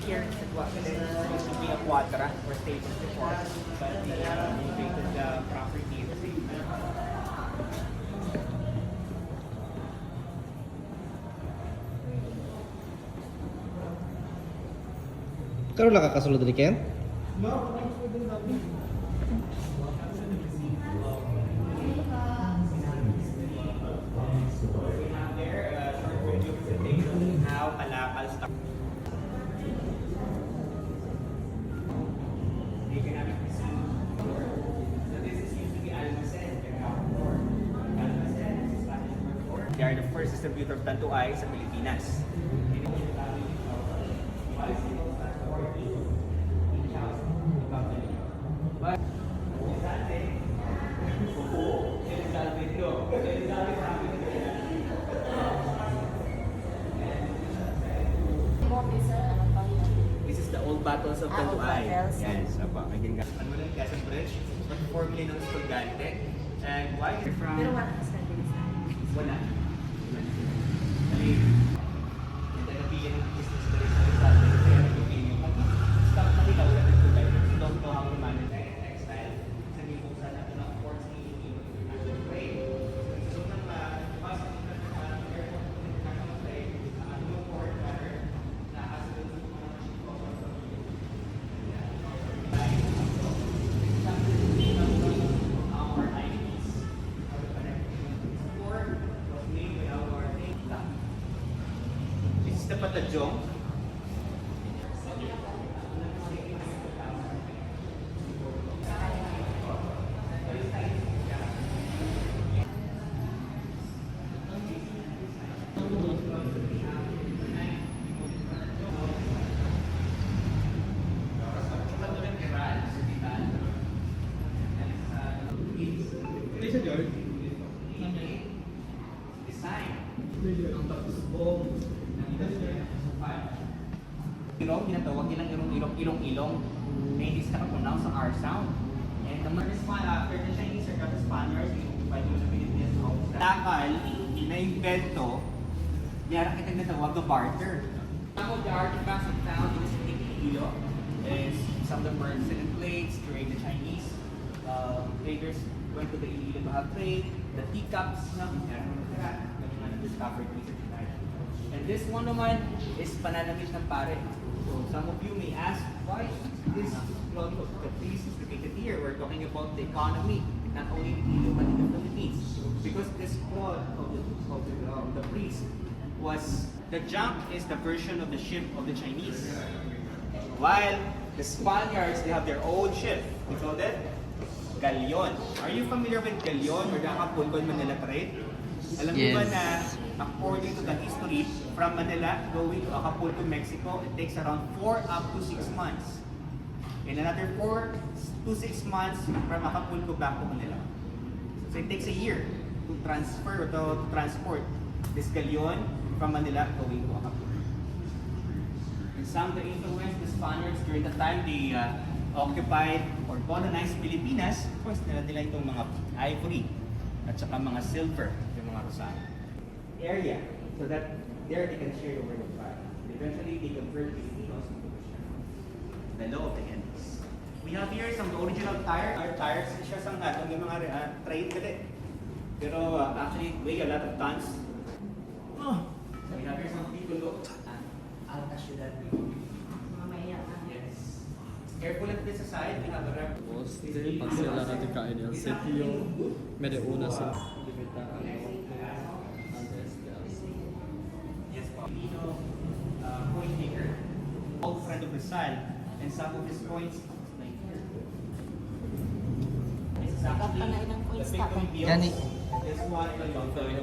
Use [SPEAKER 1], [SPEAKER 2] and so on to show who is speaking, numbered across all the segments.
[SPEAKER 1] Here, it used to be a quadra or stables before, but they renovated the property at the same time.
[SPEAKER 2] Karon lang kakasulod diri Ken?
[SPEAKER 1] We have there a short video presentation how Kalakal started. You can have it seen. So this is used to be Almacen. Almacen is Spanish word for. They are the first distributor of Tanduay sa Pilipinas. But this is the old battles of Tanduay. Yes, apa. Again, ano lang Quezon Bridge, but formerly known as Colgante. And why you're from?
[SPEAKER 3] Pero wala ka sa Philippines.
[SPEAKER 1] Wala. And then nabigyan ng business na rin sa Rizal. Kaya nabigyan yung stock na nila wala ng Colgante. Don't know how to manage textile. Sabi ko sa natin ng ports ni international trade. So nang pasok ng airport ng international trade, yung port rather, nakasunod sa mga our IDs. Port was made by our this is the Patajong. Ilong, tinatawag nilang ilong-ilong na hindi sila kapunaw sa R sound. And the more after the Chinese or the Spaniards, occupied the Philippines outside. Takal, na-invento, yara kitang natawag na barter. Some of the artifacts we found in the city of Iloilo is some of the porcelain plates during the Chinese traders went to the Iloilo to have trade, the teacups na discovered recently. And this one naman is pananamit ng pare. So some of you may ask, why this cloth of the priest is located here? We're talking about the economy, not only in Iloilo but in the Philippines. Because this cloth of the priest was, the junk is the version of the ship of the Chinese. While the Spaniards, they have their own ship. We call that galleon. Are you familiar with galleon or the Acapulco Manila trade? Alam mo ba na according to the history, from Manila going to Acapulco, Mexico, it takes around 4 up to 6 months. And another 4 to 6 months from Acapulco back to Manila. So it takes a year to transfer, to transport this galleon from Manila going to Acapulco. And some of the influence the Spaniards during the time they occupied or colonized Pilipinas, of course, nila itong mga ivory at saka mga silver, yung mga rosal area, so that there they can share the word of God. Eventually, they convert Filipinos into Christian. The law of the Indies. We have here some original tire. Our tires siya sang atong yung mga trade gali. Pero actually weigh a lot of tons. Oh. So we have here some people alta ciudad. Yes. Careful at this aside. We have a rep.
[SPEAKER 4] Pasela natin el sitio Medeuna sa
[SPEAKER 1] Yes, Filipino coin maker, old friend of Rizal, and some of his coins like here. This is actually the victory bills.
[SPEAKER 2] Gani.
[SPEAKER 1] This one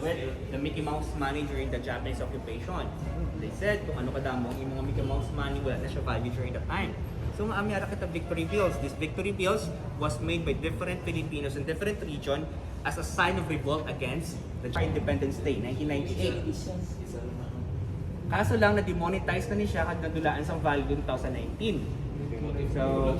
[SPEAKER 1] with the Mickey Mouse money during the Japanese occupation. They said kung ano kadamo yung mga Mickey Mouse money wala na siya value during that time. So maamyara kita victory bills. These victory bills was made by different Filipinos in different region as a sign of revolt against the Independence Day, 1998. Kaso lang na-demonetize na niya kad nadulaan sa value 2019. So,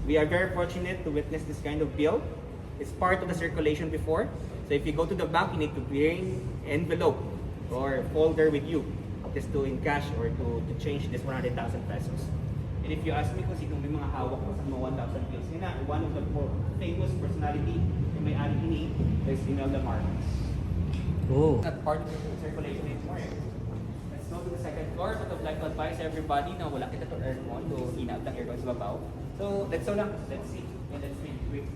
[SPEAKER 1] we are very fortunate to witness this kind of bill. It's part of the circulation before. So if you go to the bank, you need to bring envelope or folder with you. just to in cash or to change this 100,000 pesos. And if you ask me kung sino may mga hawak ko sa mga 1,000 bills, yun na, one of the more famous personality na may-ari ini is Imelda Marcos.
[SPEAKER 4] Oh.
[SPEAKER 1] Not part of the circulation anymore. Let's go to the second floor. But I'd like to advise everybody na wala kita to aircon, to hinaab ng aircon sa babaw. So, let's go lang. Let's see. And let's read quick.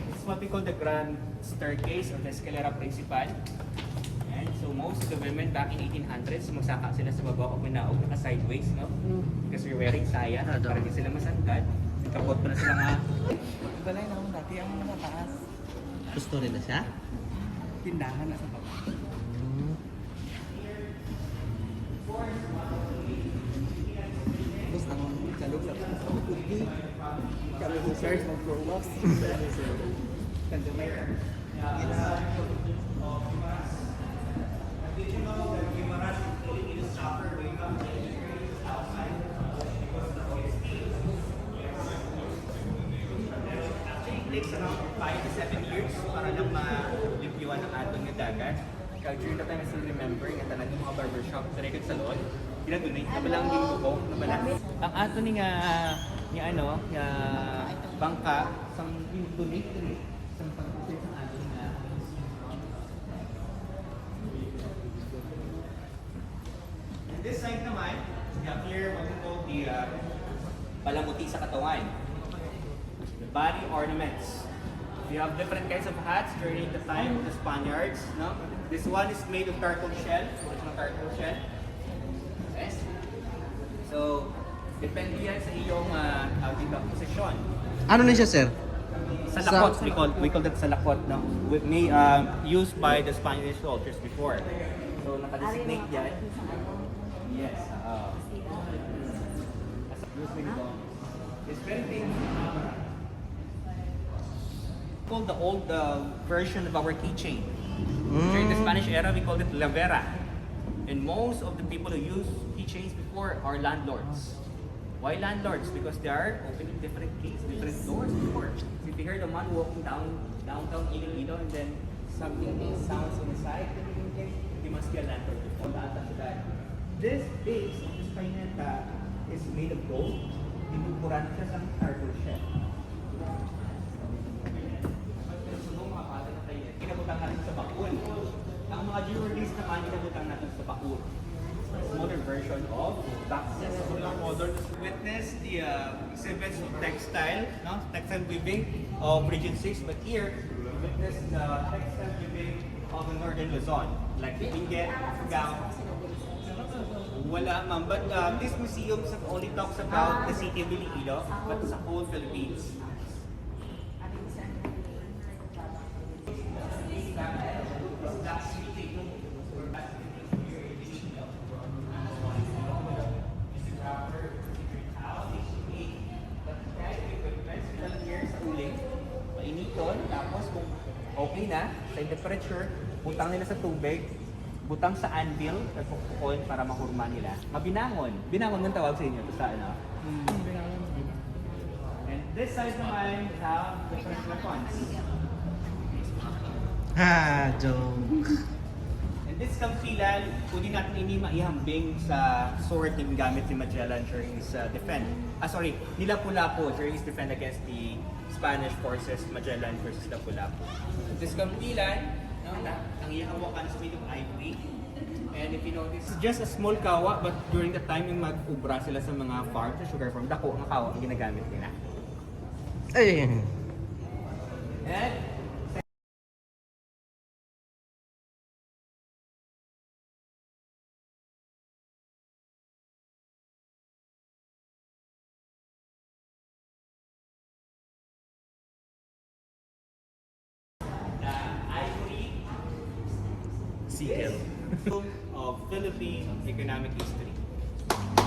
[SPEAKER 1] This is what we call the grand staircase or the escalera principal. And so most of the women back in 1800s, magsaka sila sa baba o pinaog, naka-sideways, no? Because you're wearing saya, para di sila masangkad. Kapot pa na sila nga.
[SPEAKER 3] Balay na akong dati, ang nakataas.
[SPEAKER 4] Gusto rin na siya?
[SPEAKER 3] Tindahan na sa baba. Gusto akong kalog sa taas. Ako kundi. Kami sa church, mag-floor walks. Kandumay ka.
[SPEAKER 1] Did you know that Guimaras is pulling in his chopper when you come to the outside? Because the OSP. Actually, it takes around 5 to 7 years para lang ma-limpyuan ang atong nga dagat. Kaya during the time I still remember, nga talagang mga barbershop sa record salon, ginadunay, nabalang yung buko, nabalang. Ang ato ni nga bangka, sang dunay, sa pag-usay sa ating this side naman, we have here what we call the palamuti sa katawan. The body ornaments. We have different kinds of hats during the time of the Spaniards. No? This one is made of turtle shell, original turtle shell. Yes. So, depende yan sa iyong posisyon.
[SPEAKER 4] Ano na siya, sir?
[SPEAKER 1] Salakot, we call that salakot, no? Used by the Spanish soldiers before. So, nakadesignate yan. Yes. It's very famous. Called the old version of our keychain. During the Spanish era, we called it La Vera. And most of the people who use keychains before are landlords. Why landlords? Because they are opening different gates, different doors before. So if you hear the man walking downtown Iloilo and then something sounds on the side, he must be a landlord before that. This base of this paineta is made of gold. Tinukuran siya sa turtle shell. So, mga bata na kayo, kinabutang natin sa bakul. Ang mga jewelries naman, kinabutang natin sa bakul. A smaller version of boxes. So, witness the exhibits of textile, no? Textile weaving of Region 6. But here, witness the textile weaving of the Northern Luzon. Like the inget, gown. Wala ma'am, but this museum only talks about the city of Iloilo, but sa whole Philippines. Painiton, tapos kung okay na, sa temperature, butang nila sa tubig, butang sa anvil, nagpupukon para mahurma nila. Mabinangon. Binangon ng tawag sa inyo. Ito sa ano? And this side naman, we have different weapons.
[SPEAKER 4] Ha, joke.
[SPEAKER 1] And this kampilan, pwede natin ini maihambing sa sword na gamit ni Magellan during his defense. Ni Lapu-Lapu during his defense against the Spanish forces, Magellan versus Lapu-Lapu. This kampilan, ang iyang hawakan is made of ivory. And if you notice, it's just a small kawa, but during the time yung mag-ubra sila sa mga farm, sa sugar farm, dako ang kawa ang ginagamit nila.
[SPEAKER 4] Ay.
[SPEAKER 1] And Sigil of Philippine economic history.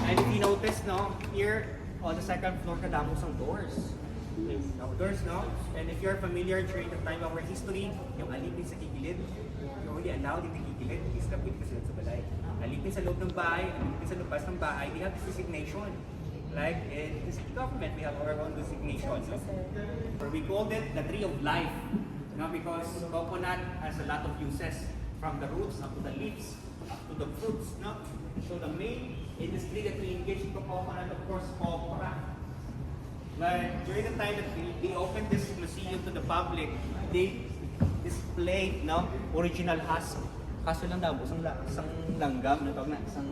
[SPEAKER 1] And if you notice, no, here on the second floor, kadamos ang doors. Doors, no? And if you're familiar during the time of our history, yung alipin sa kikilid, yung only allowed in the kikilid, is kapit kasi sa balay. Alipin sa loob ng bahay, alipin sa labas ng bahay, we have this designation. Like in the city government, we have our own designation. So, or we called it the Tree of Life. You know, because coconut has a lot of uses, from the roots up to the leaves, up to the fruits. No? So the main industry that we engage in coconut, of course, copra. But during the time that they opened this museum to the public, they displayed original husk. Kaso lang daw, isang langgam, isang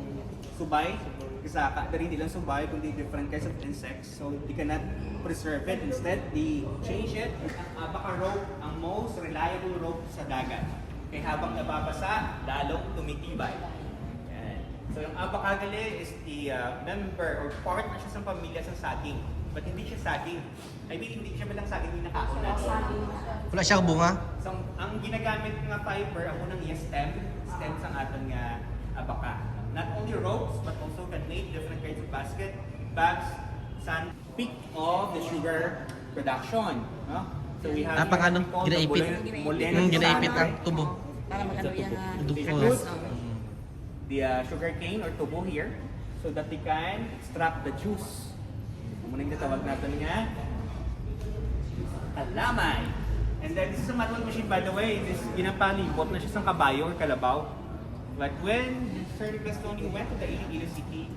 [SPEAKER 1] subay. Isaka, dari hindi lang subay, kundi different kinds of insects. So they cannot preserve it. Instead, they change it. Ang abaca rope, ang most reliable rope sa dagat. Kaya habang nababasa, lalong tumitibay. Yan. So yung abacagale is the member or part na siya sa pamilya sa saging. But hindi siya saging. I mean, hindi siya malang saging, hindi nakaunan.
[SPEAKER 2] Wala siyang bunga?
[SPEAKER 1] So, ang ginagamit nga fiber, ang unang stem sa aton nga abaca. Not only ropes, but also can make different kinds of basket, bags, sand, peak of the sugar production. No? So we have
[SPEAKER 2] Pang ano?
[SPEAKER 1] called the
[SPEAKER 2] Ginaipit?
[SPEAKER 1] Molena
[SPEAKER 2] Ginaipit
[SPEAKER 1] Sand.
[SPEAKER 2] ang tubo.
[SPEAKER 5] Para magano yan nga.
[SPEAKER 2] Dupo.
[SPEAKER 1] Include the sugar cane or tubo here so that they can extract the juice. Muna yung tawag natin nga alamay. And then this is a manual machine, by the way. This ginapalibot na siya sa kabayo or kalabaw. But when Sir Nicolas Tony went to the Iloilo City,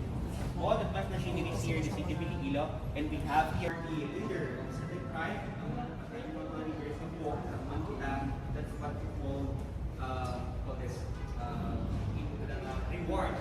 [SPEAKER 1] all the advanced machinery is here in the city of Iloilo, and we have here the leader of certain tribe. That's what we call this reward.